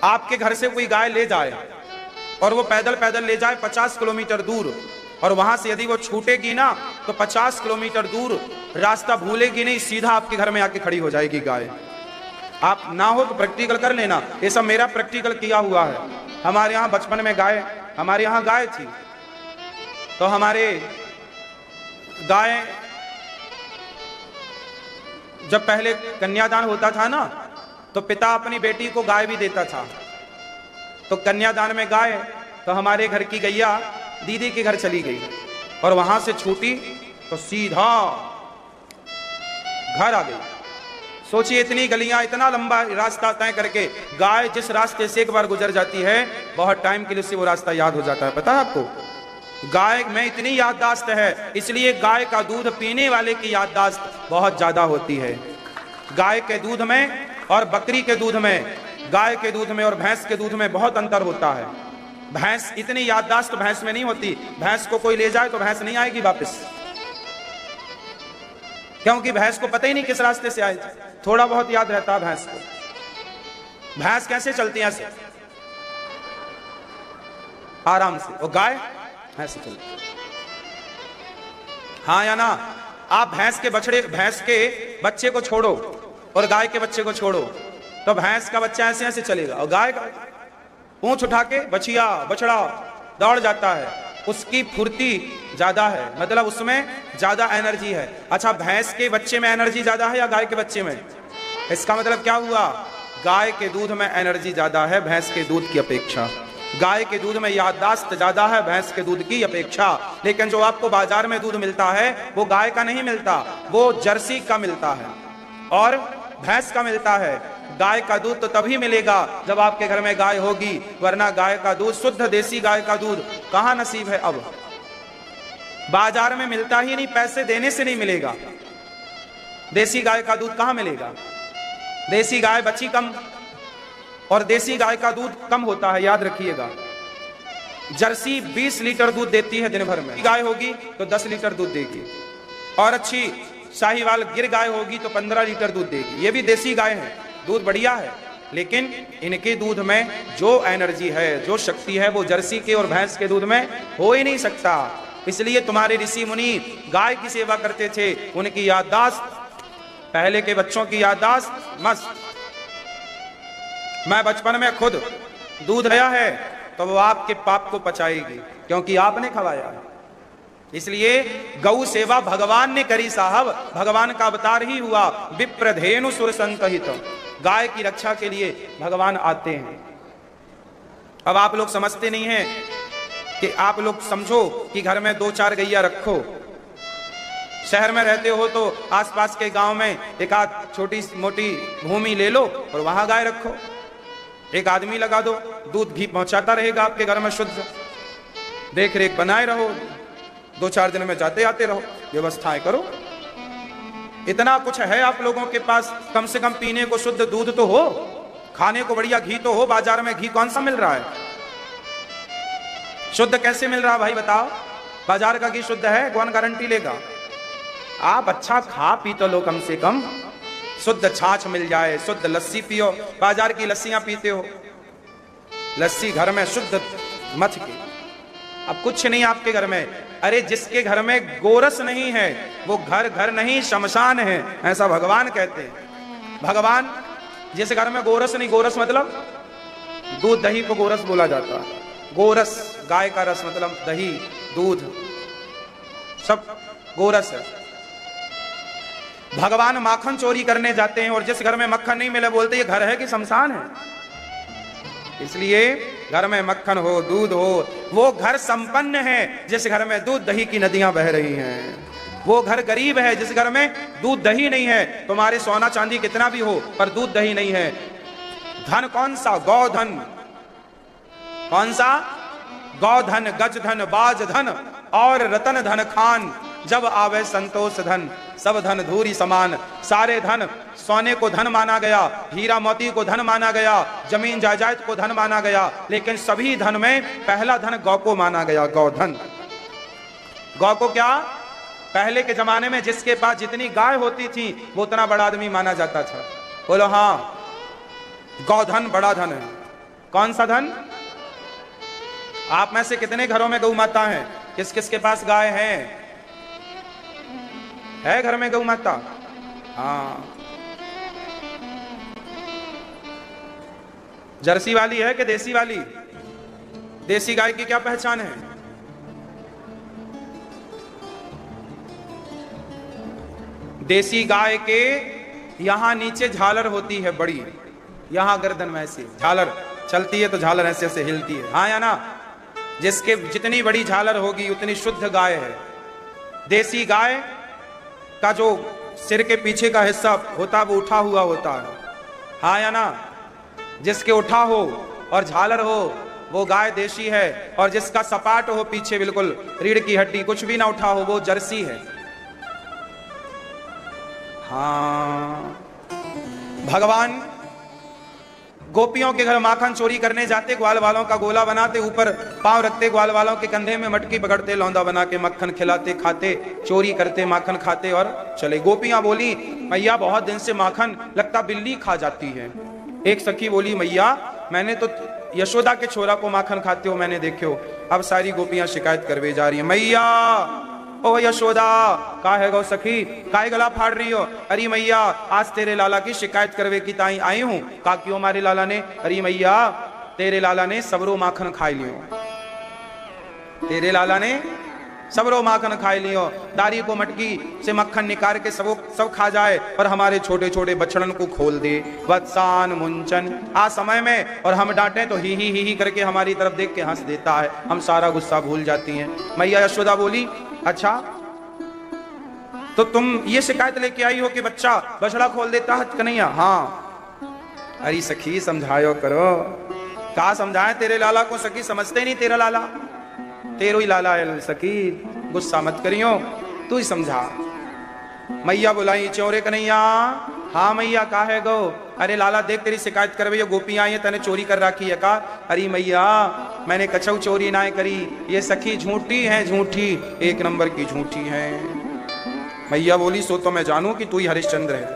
आपके घर से कोई गाय ले जाए और वो पैदल पैदल ले जाए 50 किलोमीटर दूर, और वहां से यदि वो छूटेगी ना तो 50 किलोमीटर दूर रास्ता भूलेगी नहीं, सीधा आपके घर में आके खड़ी हो जाएगी गाय। आप ना हो तो प्रैक्टिकल कर लेना, ये सब मेरा प्रैक्टिकल किया हुआ है। हमारे यहाँ बचपन में हमारे यहाँ गाय थी, तो हमारे गाय जब पहले कन्यादान होता था ना, तो पिता अपनी बेटी को गाय भी देता था। तो कन्यादान में गाय, तो हमारे घर की गैया दीदी के घर चली गई और वहां से छूटी तो सीधा घर आ गई। सोचिए, इतनी गलियां, इतना लंबा रास्ता तय करके गाय जिस रास्ते से एक बार गुजर जाती है, बहुत टाइम के लिए उसे वो रास्ता याद हो जाता है। पता है आपको, गाय में इतनी याददाश्त है, इसलिए गाय का दूध पीने वाले की याददाश्त बहुत ज्यादा होती है। गाय के दूध में और बकरी के दूध में, गाय के दूध में और भैंस के दूध में बहुत अंतर होता है। भैंस इतनी याददाश्त भैंस में नहीं होती। भैंस को कोई ले जाए तो भैंस नहीं आएगी वापस, क्योंकि भैंस को पता ही नहीं किस रास्ते से आए। थोड़ा बहुत याद रहता है भैंस को। भैंस कैसे चलती है? ऐसे आराम से। और गाय ऐसे चलती। हाँ या ना? आप भैंस के बच्चे को छोड़ो और गाय के बच्चे को छोड़ो, तो भैंस का बच्चा ऐसे ऐसे चलेगा और गाय का पूंछ उठा के बछिया बछड़ा दौड़ जाता है। उसकी फुर्ती ज्यादा है, मतलब उसमें ज्यादा एनर्जी है। अच्छा, भैंस के बच्चे में एनर्जी ज्यादा है या गाय के बच्चे में? इसका मतलब क्या हुआ? गाय के दूध में एनर्जी ज्यादा है भैंस के दूध की अपेक्षा। गाय के दूध में याददाश्त ज्यादा है भैंस के दूध की अपेक्षा। लेकिन जो आपको बाजार में दूध मिलता है वो गाय का नहीं मिलता, वो जर्सी का मिलता है और भैंस का मिलता है। गाय का दूध तो तभी मिलेगा जब आपके घर में गाय होगी, वरना गाय का दूध, शुद्ध देसी गाय का दूध कहां नसीब है? अब बाजार में मिलता ही नहीं, पैसे देने से नहीं मिलेगा। देसी गाय का दूध कहां मिलेगा? देसी गाय बची कम और देसी गाय का दूध कम होता है, याद रखिएगा। जर्सी 20 लीटर दूध देती है दिन भर में। गाय होगी तो 10 लीटर दूध देगी, और अच्छी साहिवाल गिर गाय होगी तो 15 लीटर दूध देगी। ये भी देसी गाय है, दूध बढ़िया है, लेकिन इनके दूध में जो एनर्जी है, जो शक्ति है, वो जर्सी के और भैंस के दूध में हो ही नहीं सकता। इसलिए तुम्हारे ऋषि मुनि गाय की सेवा करते थे। उनकी याददाश्त, पहले के बच्चों की याददाश्त मस्त। मैं बचपन में खुद दूध लिया है तो वो आपके पाप को पचाएगी, क्योंकि आपने खवाया है। इसलिए गौ सेवा भगवान ने करी साहब, भगवान का अवतार ही हुआ। विप्रधेनु सुर संतहित, गाय की रक्षा के लिए भगवान आते हैं। अब आप लोग समझते नहीं हैं कि आप लोग समझो कि घर में 2-4 गैया रखो। शहर में रहते हो तो आसपास के गांव में एक आध छोटी मोटी भूमि ले लो और वहां गाय रखो। एक आदमी लगा दो, दूध घी पहुंचाता रहेगा आपके घर में, शुद्ध देख रेख बनाए रहो, 2-4 दिन में जाते आते रहो, व्यवस्थाएं करो। इतना कुछ है आप लोगों के पास, कम से कम पीने को शुद्ध दूध तो हो, खाने को बढ़िया घी तो हो। बाजार में घी कौन सा मिल रहा है? शुद्ध कैसे मिल रहा है भाई बताओ? बाजार का घी शुद्ध है? कौन गारंटी लेगा? आप अच्छा खा पी तो लो, कम से कम शुद्ध छाछ मिल जाए, शुद्ध लस्सी पियो। बाजार की लस्सियां पीते हो, लस्सी घर में शुद्ध मथ के। अब कुछ नहीं आपके घर में। अरे जिसके घर में गोरस नहीं है वो घर घर नहीं शमशान है, ऐसा भगवान कहते हैं। भगवान जिस घर में गोरस नहीं, गोरस मतलब दूध दही को गोरस बोला जाता है। गोरस गाय का रस, मतलब दही दूध सब गोरस है। भगवान माखन चोरी करने जाते हैं और जिस घर में मक्खन नहीं मिले बोलते ये घर है कि शमशान है। इसलिए घर में मक्खन हो, दूध हो, वो घर संपन्न है जिस घर में दूध दही की नदियां बह रही हैं। वो घर गरीब है जिस घर में दूध दही नहीं है। तुम्हारे सोना चांदी कितना भी हो पर दूध दही नहीं है। धन कौन सा? गौधन। कौन सा? गौधन, गज धन, बाज धन और रतन धन खान। जब आवे संतोष धन, सब धन धूरी समान। सारे धन, सोने को धन माना गया, हीरा मोती को धन माना गया, जमीन जायदाद को धन माना गया, लेकिन सभी धन में पहला धन गौ को माना गया, गौधन। गौ को क्या? पहले के जमाने में जिसके पास जितनी गाय होती थी वो उतना बड़ा आदमी माना जाता था। बोलो हाँ, गौधन बड़ा धन है। कौन सा धन? आप में से कितने घरों में गौ माता है? किस किस के पास गाय है घर में गौ माता? हाँ, जर्सी वाली है कि देसी वाली? देसी गाय की क्या पहचान है? देसी गाय के यहां नीचे झालर होती है बड़ी, यहां गर्दन में ऐसी झालर चलती है तो झालर ऐसे ऐसे हिलती है, हाँ या ना? जिसके जितनी बड़ी झालर होगी उतनी शुद्ध गाय है। देसी गाय का जो सिर के पीछे का हिस्सा होता है वो उठा हुआ होता है, हाँ या ना? जिसके उठा हो और झालर हो वो गाय देशी है, और जिसका सपाट हो पीछे बिल्कुल रीढ़ की हड्डी कुछ भी ना उठा हो वो जर्सी है। हाँ, भगवान गोपियों के घर माखन चोरी करने जाते, ग्वाल वालों का गोला बनाते, ऊपर पांव रखते, ग्वाल वालों के कंधे में मटकी पकड़ते, लौंदा बना के मक्खन खिलाते, खाते, चोरी करते, माखन खाते और चले। गोपियां बोली मैया बहुत दिन से माखन लगता बिल्ली खा जाती है। एक सखी बोली मैया मैंने तो यशोदा के छोरा को माखन खाते हो मैंने देखे हो। अब सारी गोपियां शिकायत करवे जा रही है, मैया ओ यशोदा का है गौ सखी, काहे गला फाड़ रही हो? अरे मैया आज तेरे लाला की शिकायत करवे की ताई आई हूं। का क्यों हमारे लाला ने? अरे मैया तेरे लाला ने सबरो माखन खाई लियो, तेरे लाला ने सबरो माखन खाई लियो। दारी को मटकी से मक्खन निकाल के सब खा जाए और हमारे छोटे छोटे बछड़न को खोल दे। वत्सान मुंचन आ समय में और हम डांटे तो ही करके हमारी तरफ देख के हंस देता है, हम सारा गुस्सा भूल जाती हैं। मैया यशोदा बोली अच्छा तो तुम ये शिकायत लेके आई हो कि बच्चा बछड़ा खोल देता है कन्हैया? हाँ। अरे सखी समझायो करो। का समझाए तेरे लाला को? सखी समझते नहीं तेरा लाला, तेरो ही लाला है सखी, गुस्सा मत करियो, तू ही समझा। मैया बुलाई चोरे कन्हैया। हाँ मैया का है गो? अरे लाला देख तेरी शिकायत कर भैया गोपियां आई है, तने चोरी कर रखी है का? अरे मैया मैंने कछऊ चोरी ना करी, ये सखी झूठी है, झूठी एक नंबर की झूठी है। मैया बोली सो तो मैं जानू कि तू ही हरिश्चंद्र है,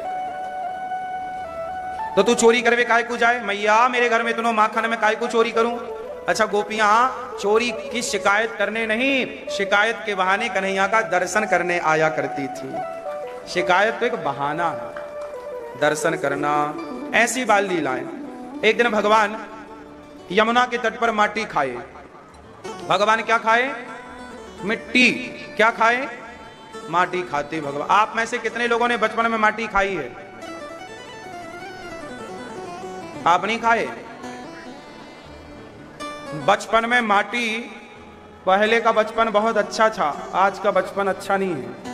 तो तू चोरी करवे काय को जाए? मैया मेरे घर में इतनो माखन में काय को चोरी करूं? अच्छा गोपियां चोरी की शिकायत करने नहीं, शिकायत के बहाने कन्हैया का दर्शन करने आया करती थी। शिकायत तो एक बहाना है, दर्शन करना, ऐसी बाल लीलाएं। एक दिन भगवान यमुना के तट पर माटी खाए। भगवान क्या खाए? मिट्टी। क्या खाए? माटी खाते भगवान। आप में से कितने लोगों ने बचपन में माटी खाई है? आप नहीं खाए? बचपन में माटी, पहले का बचपन बहुत अच्छा था, आज का बचपन अच्छा नहीं है।